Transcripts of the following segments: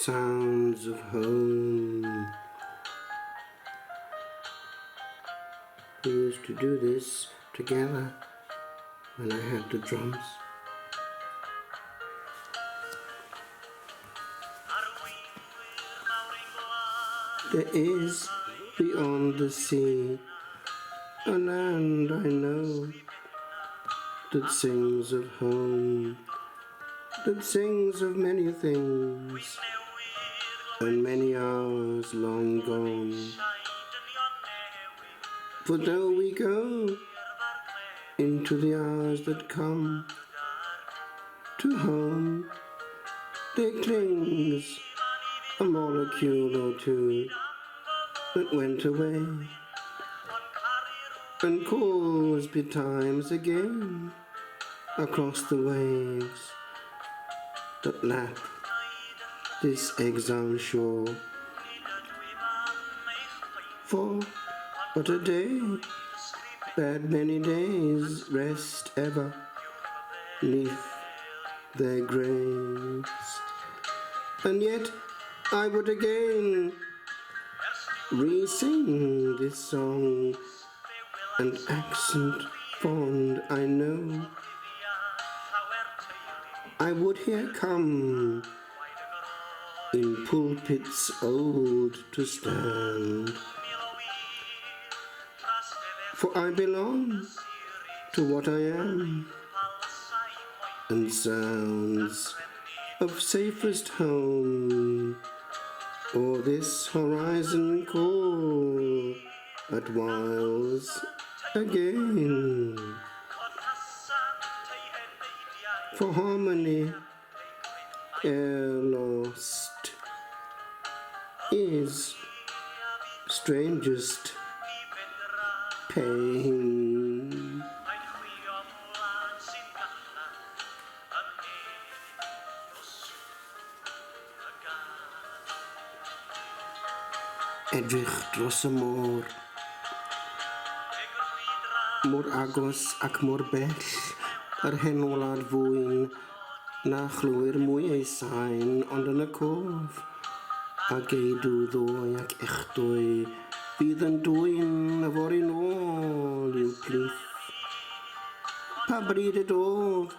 sounds of home. We used to do this together when I had the drums. There is beyond the sea a land I know that sings of home, that sings of many things and many hours long gone. For though we go into the hours that come to home, there clings a molecule or two that went away and calls betimes again across the waves that lap this exile shore. For but a day, bad many days, rest ever neath their graves. And yet I would again re-sing this song, an accent fond I know. I would here come in pulpits old to stand, for I belong to what I am, and sounds of safest home o'er this horizon call at whiles again. For harmony ere lost is strangest pain. Edrych dros y môr, mor agos ac mor bell, yr hen wlad fwyn, na chlwyr mwy ei sain, ond yn y cof, a geidw ddwy ac echdwy, bydd yn dwyn y fori nôl i'w plith. Pa bryd y dof,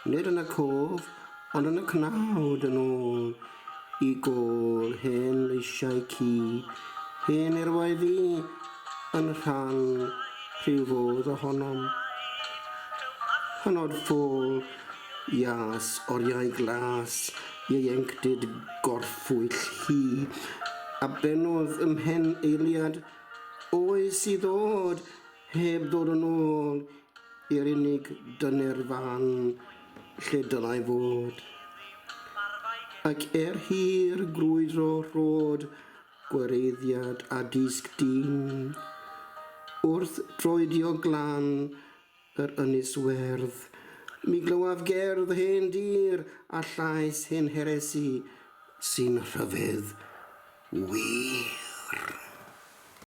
nid yn y cof, ond yn y cnawd yn ôl, I gôl hen leisiau ci, hen erwau fi yn rhan rhyw fodd ohonom. Hanod ffôl, ias, oriau glas, ieuenctid gorffwyll hi, a benodd ymhen eiliad, oes I ddod, heb ddod yn ôl, i'r unig dyner fan, lle dylai fod. Ac hir grwydro rhod, gwareiddiad a disg dyn, wrth droedio glan yr ynys werdd, mi glywaf gerdd hen dir a llais hen heresi sy'n rhyfedd wir.